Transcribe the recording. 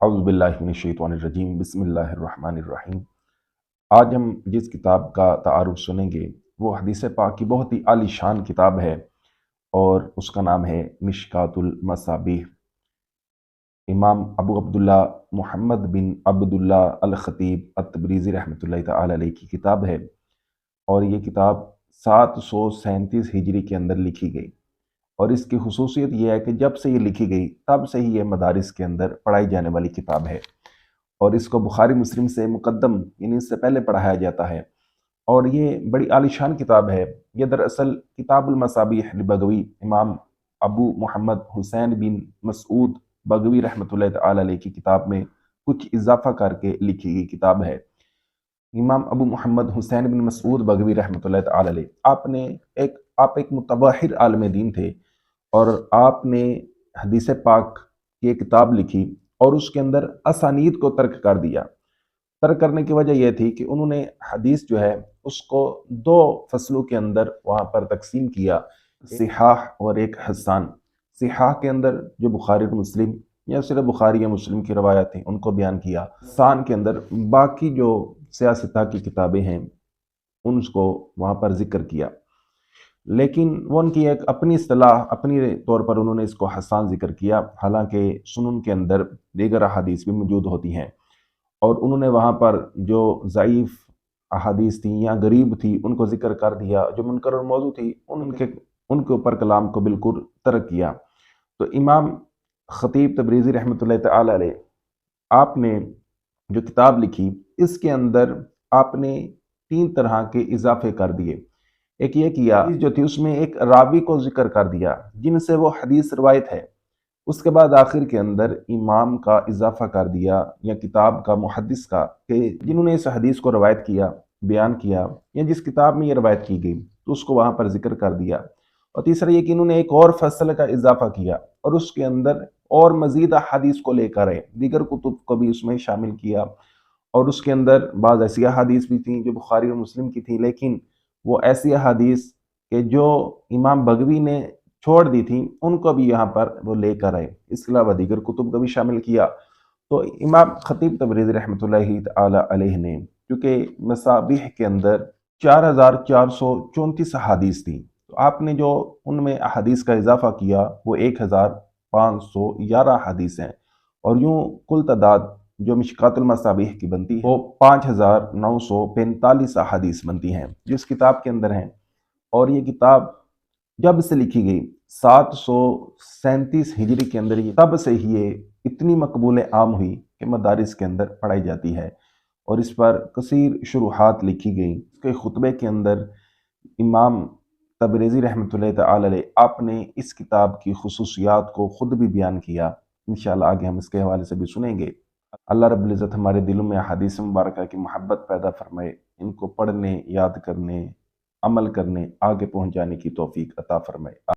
اعوذ باللہ من الشیطان الرجیم بسم اللہ الرحمن الرحیم۔ آج ہم جس کتاب کا تعارف سنیں گے وہ حدیث پاک کی بہت ہی عالی شان کتاب ہے اور اس کا نام ہے مشکوٰۃ المصابیح۔ امام ابو عبداللہ محمد بن عبداللہ الخطیب التبریزی رحمۃ اللہ تعالی علیہ کی کتاب ہے، اور یہ کتاب 737 ہجری کے اندر لکھی گئی، اور اس کی خصوصیت یہ ہے کہ جب سے یہ لکھی گئی تب سے ہی یہ مدارس کے اندر پڑھائی جانے والی کتاب ہے، اور اس کو بخاری مسلم سے مقدم یعنی اس سے پہلے پڑھایا جاتا ہے، اور یہ بڑی عالی شان کتاب ہے۔ یہ دراصل کتاب المصابیح بغوی امام ابو محمد حسین بن مسعود بغوی رحمۃ اللہ تعالی علیہ کی کتاب میں کچھ اضافہ کر کے لکھی گئی کتاب ہے۔ امام ابو محمد حسین بن مسعود بغوی رحمۃ اللہ تعالی علیہ آپ ایک متبحر عالم دین تھے، اور آپ نے حدیث پاک کی ایک کتاب لکھی اور اس کے اندر اسانید کو ترک کر دیا۔ ترک کرنے کی وجہ یہ تھی کہ انہوں نے حدیث جو ہے اس کو دو فصلوں کے اندر وہاں پر تقسیم کیا، صحاح اور ایک حسان۔ صحاح کے اندر جو بخاری اور مسلم یا صرف بخاری یا مسلم کی روایات ہیں ان کو بیان کیا، حسان کے اندر باقی جو سیاستہ کی کتابیں ہیں ان کو وہاں پر ذکر کیا، لیکن وہ ان کی ایک اپنی اصطلاح اپنی طور پر انہوں نے اس کو حسان ذکر کیا، حالانکہ سنن کے اندر دیگر احادیث بھی موجود ہوتی ہیں، اور انہوں نے وہاں پر جو ضعیف احادیث تھیں یا غریب تھی ان کو ذکر کر دیا، جو منکر موضوع تھی ان کے اوپر کلام کو بالکل ترک کیا۔ تو امام خطیب تبریزی رحمۃ اللہ تعالی علیہ آپ نے جو کتاب لکھی اس کے اندر آپ نے 3 طرح کے اضافے کر دیے۔ ایک یہ کیا جو تھی اس میں ایک راوی کو ذکر کر دیا جن سے وہ حدیث روایت ہے، اس کے بعد آخر کے اندر امام کا اضافہ کر دیا یا کتاب کا محدث کا کہ جنہوں نے اس حدیث کو روایت کیا، بیان کیا، یا جس کتاب میں یہ روایت کی گئی تو اس کو وہاں پر ذکر کر دیا۔ اور تیسرا یہ کہ انہوں نے ایک اور فصل کا اضافہ کیا اور اس کے اندر اور مزید احادیث کو لے کر آئے، دیگر کتب کو بھی اس میں شامل کیا، اور اس کے اندر بعض ایسی احادیث بھی تھیں جو بخاری اور مسلم کی تھیں، لیکن وہ ایسی احادیث کہ جو امام بغوی نے چھوڑ دی تھیں ان کو بھی یہاں پر وہ لے کر آئے، اس کے علاوہ دیگر کتب کو بھی شامل کیا۔ تو امام خطیب تبریزی رحمۃ اللہ تعالی علیہ نے کیونکہ مصابیح کے اندر 4434 احادیث تھیں، تو آپ نے جو ان میں احادیث کا اضافہ کیا وہ 1511 حدیث ہیں، اور یوں کل تعداد جو مشکوٰۃ المصابیح کی بنتی ہے وہ 5945 احادیث بنتی ہیں جو اس کتاب کے اندر ہیں۔ اور یہ کتاب جب سے لکھی گئی 737 ہجری کے اندر تب سے ہی یہ اتنی مقبول عام ہوئی کہ مدارس کے اندر پڑھائی جاتی ہے، اور اس پر کثیر شروحات لکھی گئیں۔ اس کے خطبے کے اندر امام تبریزی رحمۃ اللہ تعالی علیہ آپ نے اس کتاب کی خصوصیات کو خود بھی بیان کیا۔ انشاءاللہ آگے ہم اس کے حوالے سے بھی سنیں گے۔ اللہ رب العزت ہمارے دلوں میں احادیث مبارکہ کی محبت پیدا فرمائے، ان کو پڑھنے، یاد کرنے، عمل کرنے، آگے پہنچانے کی توفیق عطا فرمائے۔